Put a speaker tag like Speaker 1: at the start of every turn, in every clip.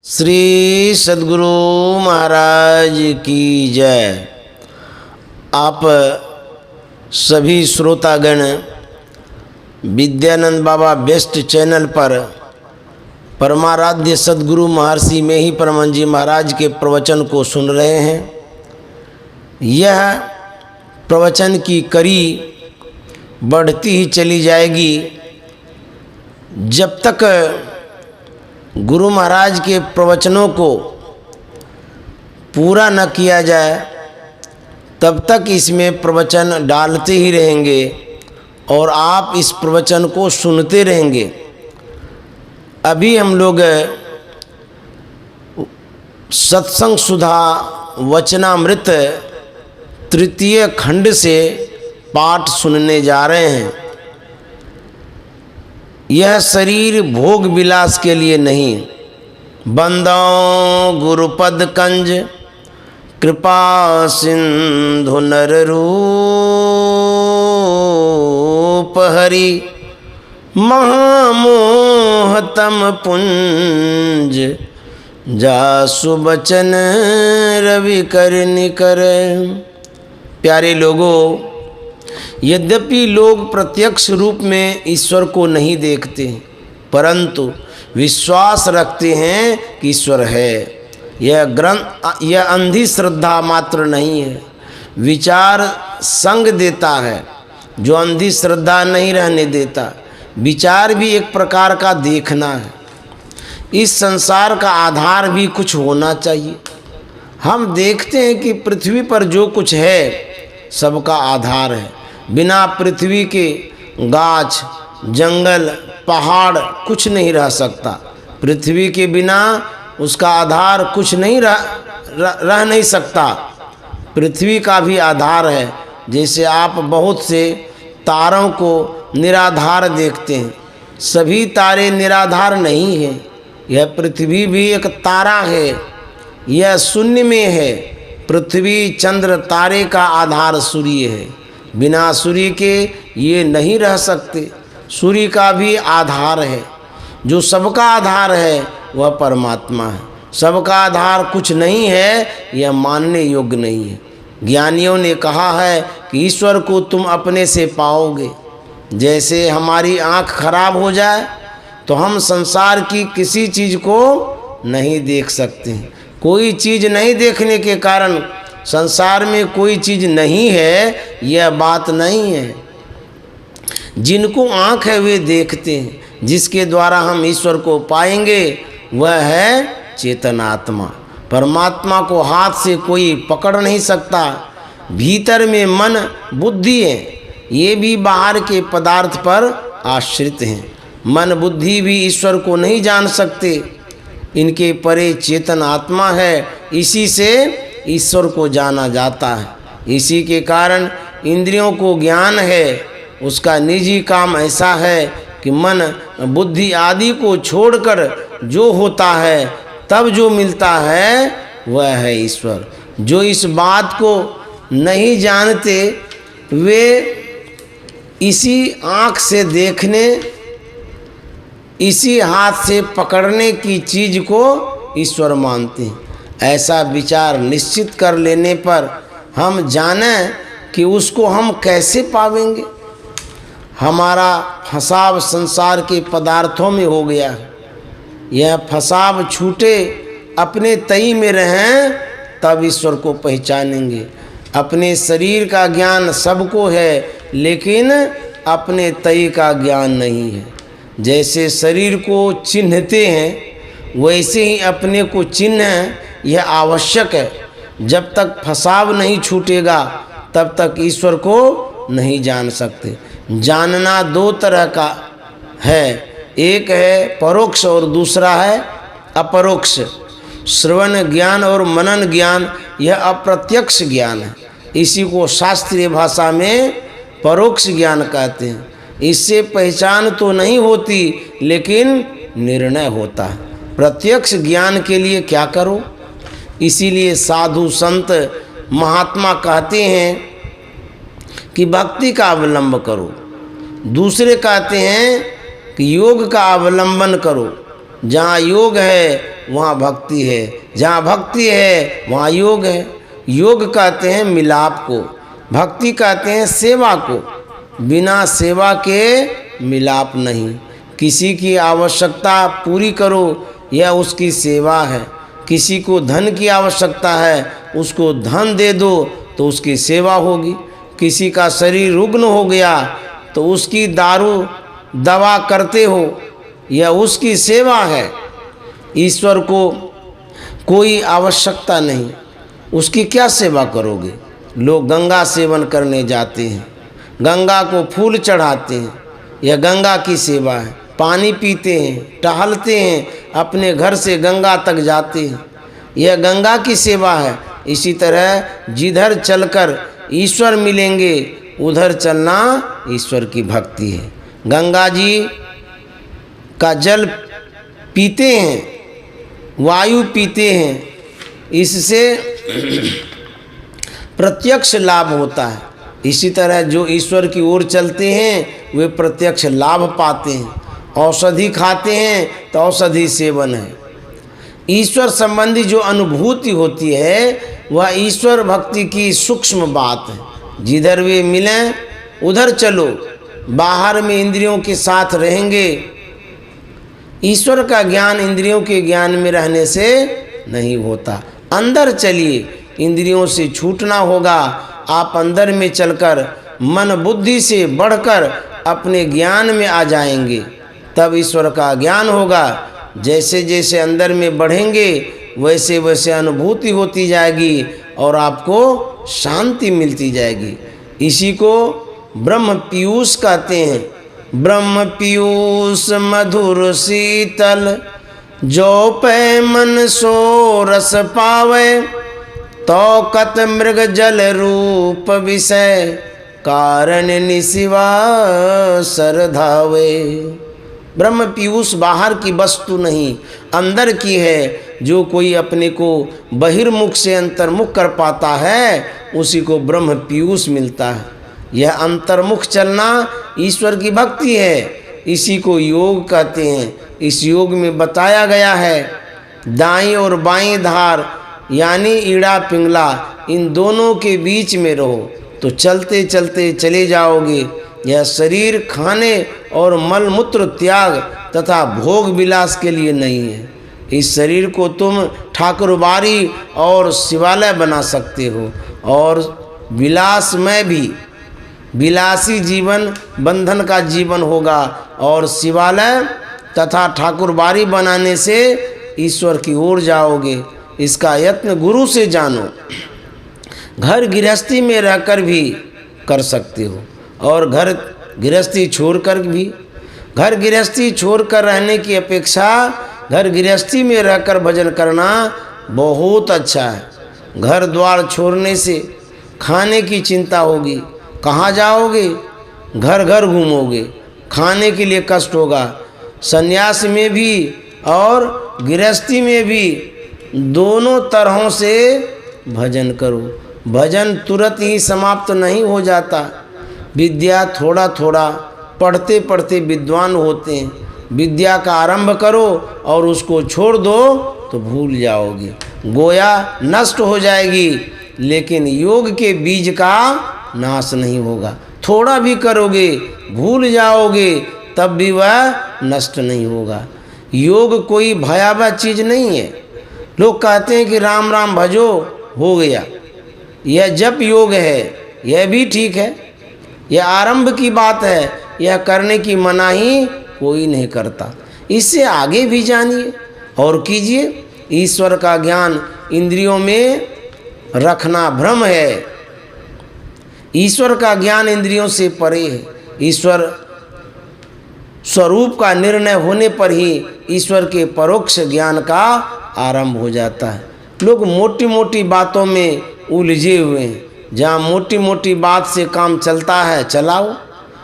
Speaker 1: श्री सद्गुरु महाराज की जय। आप सभी श्रोतागण विद्यानंद बाबा बेस्ट चैनल पर परमाराध्य सद्गुरु महर्षि में ही परमहंस जी महाराज के प्रवचन को सुन रहे हैं। यह प्रवचन की कड़ी बढ़ती ही चली जाएगी जब तक गुरु महाराज के प्रवचनों को पूरा न किया जाए, तब तक इसमें प्रवचन डालते ही रहेंगे और आप इस प्रवचन को सुनते रहेंगे। अभी हम लोग सत्संग सुधा वचनामृत तृतीय खंड से पाठ सुनने जा रहे हैं। यह शरीर भोग विलास के लिए नहीं, बंदों गुरुपद कंज कृपा सिंधु नर रूप हरि महामोहतम पुंज जासु बचन रवि कर निकर। प्यारे लोगों, यद्यपि लोग प्रत्यक्ष रूप में ईश्वर को नहीं देखते, परंतु विश्वास रखते हैं कि ईश्वर है। यह अंधी श्रद्धा मात्र नहीं है, विचार संग देता है जो अंधी श्रद्धा नहीं रहने देता। विचार भी एक प्रकार का देखना है। इस संसार का आधार भी कुछ होना चाहिए। हम देखते हैं कि पृथ्वी पर जो कुछ है सबका आधार है। बिना पृथ्वी के गाछ जंगल पहाड़ कुछ नहीं रह सकता। पृथ्वी के बिना उसका आधार कुछ नहीं रह नहीं सकता। पृथ्वी का भी आधार है। जैसे आप बहुत से तारों को निराधार देखते हैं, सभी तारे निराधार नहीं हैं। यह पृथ्वी भी एक तारा है, यह शून्य में है। पृथ्वी चंद्र तारे का आधार सूर्य है। बिना सूर्य के ये नहीं रह सकते। सूर्य का भी आधार है। जो सबका आधार है वह परमात्मा है। सबका आधार कुछ नहीं है, यह मानने योग्य नहीं है। ज्ञानियों ने कहा है कि ईश्वर को तुम अपने से पाओगे। जैसे हमारी आँख खराब हो जाए तो हम संसार की किसी चीज़ को नहीं देख सकते। कोई चीज़ नहीं देखने के कारण संसार में कोई चीज़ नहीं है, यह बात नहीं है। जिनको आँख है वे देखते हैं। जिसके द्वारा हम ईश्वर को पाएंगे वह है चेतनात्मा। परमात्मा को हाथ से कोई पकड़ नहीं सकता। भीतर में मन बुद्धि है, ये भी बाहर के पदार्थ पर आश्रित हैं। मन बुद्धि भी ईश्वर को नहीं जान सकते। इनके परे चेतन आत्मा है, इसी से ईश्वर को जाना जाता है। इसी के कारण इंद्रियों को ज्ञान है। उसका निजी काम ऐसा है कि मन बुद्धि आदि को छोड़कर जो होता है, तब जो मिलता है वह है ईश्वर। जो इस बात को नहीं जानते वे इसी आँख से देखने, इसी हाथ से पकड़ने की चीज़ को ईश्वर मानते हैं। ऐसा विचार निश्चित कर लेने पर हम जानें कि उसको हम कैसे पावेंगे। हमारा फसाव संसार के पदार्थों में हो गया है। यह फसाव छूटे, अपने तई में रहें, तब ईश्वर को पहचानेंगे। अपने शरीर का ज्ञान सबको है, लेकिन अपने तई का ज्ञान नहीं है। जैसे शरीर को चिन्हते हैं वैसे ही अपने को चिन्ह यह आवश्यक है। जब तक फसाव नहीं छूटेगा तब तक ईश्वर को नहीं जान सकते। जानना दो तरह का है, एक है परोक्ष और दूसरा है अपरोक्ष। श्रवण ज्ञान और मनन ज्ञान यह अप्रत्यक्ष ज्ञान है। इसी को शास्त्रीय भाषा में परोक्ष ज्ञान कहते हैं। इससे पहचान तो नहीं होती, लेकिन निर्णय होता है। प्रत्यक्ष ज्ञान के लिए क्या करो? इसीलिए साधु संत महात्मा कहते हैं कि भक्ति का अवलंब करो। दूसरे कहते हैं कि योग का अवलंबन करो। जहाँ योग है वहाँ भक्ति है, जहाँ भक्ति है वहाँ योग है। योग कहते हैं मिलाप को, भक्ति कहते हैं सेवा को। बिना सेवा के मिलाप नहीं। किसी की आवश्यकता पूरी करो, यह उसकी सेवा है। किसी को धन की आवश्यकता है, उसको धन दे दो तो उसकी सेवा होगी। किसी का शरीर रुग्ण हो गया तो उसकी दारू दवा करते हो, यह उसकी सेवा है। ईश्वर को कोई आवश्यकता नहीं, उसकी क्या सेवा करोगे। लोग गंगा सेवन करने जाते हैं, गंगा को फूल चढ़ाते हैं, यह गंगा की सेवा है। पानी पीते हैं, टहलते हैं, अपने घर से गंगा तक जाते हैं, यह गंगा की सेवा है। इसी तरह जिधर चलकर ईश्वर मिलेंगे उधर चलना ईश्वर की भक्ति है। गंगा जी का जल पीते हैं, वायु पीते हैं, इससे प्रत्यक्ष लाभ होता है। इसी तरह जो ईश्वर की ओर चलते हैं वे प्रत्यक्ष लाभ पाते हैं। औषधि खाते हैं तो औषधि सेवन है। ईश्वर संबंधी जो अनुभूति होती है वह ईश्वर भक्ति की सूक्ष्म बात है। जिधर वे मिलें उधर चलो। बाहर में इंद्रियों के साथ रहेंगे, ईश्वर का ज्ञान इंद्रियों के ज्ञान में रहने से नहीं होता। अंदर चलिए, इंद्रियों से छूटना होगा। आप अंदर में चलकर मन बुद्धि से बढ़कर अपने ज्ञान में आ जाएंगे, तब ईश्वर का ज्ञान होगा। जैसे जैसे अंदर में बढ़ेंगे वैसे वैसे अनुभूति होती जाएगी और आपको शांति मिलती जाएगी। इसी को ब्रह्म पीयूष कहते हैं। ब्रह्म पीयूष मधुर शीतल, जो पै मन सो रस पावे, तो कत मृग जल रूप विषय, कारण निशिवा सर धावे। ब्रह्म पीयूष बाहर की वस्तु नहीं, अंदर की है। जो कोई अपने को बहिर्मुख से अंतर्मुख कर पाता है उसी को ब्रह्म पीयूष मिलता है। यह अंतर्मुख चलना ईश्वर की भक्ति है। इसी को योग कहते हैं। इस योग में बताया गया है दाईं और बाईं धार यानी ईड़ा पिंगला, इन दोनों के बीच में रहो तो चलते चलते चले जाओगे। यह शरीर खाने और मल मूत्र त्याग तथा भोग विलास के लिए नहीं है। इस शरीर को तुम ठाकुरबाड़ी और शिवालय बना सकते हो, और विलास में भी विलासी जीवन बंधन का जीवन होगा, और शिवालय तथा ठाकुरबाड़ी बनाने से ईश्वर की ओर जाओगे। इसका यत्न गुरु से जानो। घर गृहस्थी में रहकर भी कर सकते हो और घर गृहस्थी छोड़कर भी। घर गृहस्थी छोड़कर रहने की अपेक्षा घर गृहस्थी में रहकर भजन करना बहुत अच्छा है। घर द्वार छोड़ने से खाने की चिंता होगी, कहाँ जाओगे, घर घर घूमोगे, खाने के लिए कष्ट होगा। संन्यास में भी और गृहस्थी में भी दोनों तरहों से भजन करो। भजन तुरंत ही समाप्त नहीं हो जाता। विद्या थोड़ा थोड़ा पढ़ते पढ़ते विद्वान होते हैं। विद्या का आरंभ करो और उसको छोड़ दो तो भूल जाओगे, गोया नष्ट हो जाएगी, लेकिन योग के बीज का नाश नहीं होगा। थोड़ा भी करोगे भूल जाओगे तब भी वह नष्ट नहीं होगा। योग कोई भयावह चीज़ नहीं है। लोग कहते हैं कि राम राम भजो हो गया, यह जप योग है, यह भी ठीक है, यह आरंभ की बात है, यह करने की मनाही कोई नहीं करता। इससे आगे भी जानिए और कीजिए। ईश्वर का ज्ञान इंद्रियों में रखना भ्रम है। ईश्वर का ज्ञान इंद्रियों से परे है। ईश्वर स्वरूप का निर्णय होने पर ही ईश्वर के परोक्ष ज्ञान का आरंभ हो जाता है। लोग मोटी मोटी बातों में उलझे हुए हैं। जहाँ मोटी मोटी बात से काम चलता है चलाओ,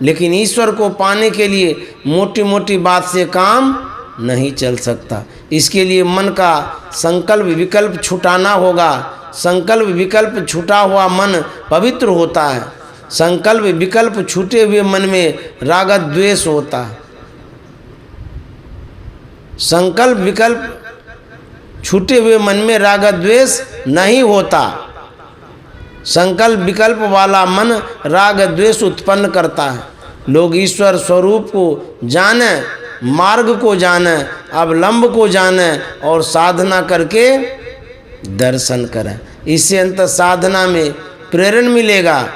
Speaker 1: लेकिन ईश्वर को पाने के लिए मोटी मोटी बात से काम नहीं चल सकता। इसके लिए मन का संकल्प विकल्प छुटाना होगा। संकल्प विकल्प छूटा हुआ मन पवित्र होता है। संकल्प विकल्प छूटे हुए मन में राग द्वेष होता है। संकल्प विकल्प छूटे हुए मन में राग द्वेष नहीं होता। संकल्प विकल्प वाला मन राग द्वेष उत्पन्न करता है। लोग ईश्वर स्वरूप को जाने, मार्ग को जाने, अवलंब को जाने और साधना करके दर्शन करें। इससे अंत साधना में प्रेरण मिलेगा।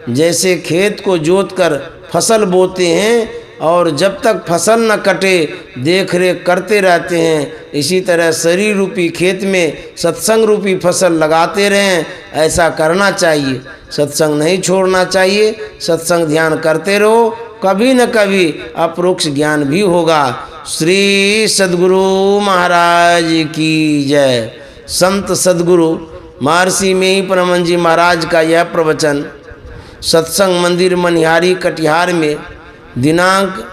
Speaker 1: जैसे खेत को जोतकर फसल बोते हैं और जब तक फसल न कटे देख रेख करते रहते हैं, इसी तरह शरीर रूपी खेत में सत्संग रूपी फसल लगाते रहें। ऐसा करना चाहिए, सत्संग नहीं छोड़ना चाहिए। सत्संग ध्यान करते रहो, कभी न कभी अपरोक्ष ज्ञान भी होगा। श्री सद्गुरु महाराज की जय। संत सद्गुरु महर्षि में ही परमहंस जी महाराज का यह प्रवचन सत्संग मंदिर मनिहारी कटिहार में दिनांक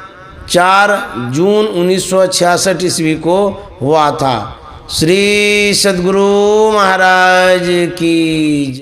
Speaker 1: 4 जून 1966 ईस्वी को हुआ था। श्री सद्गुरु महाराज की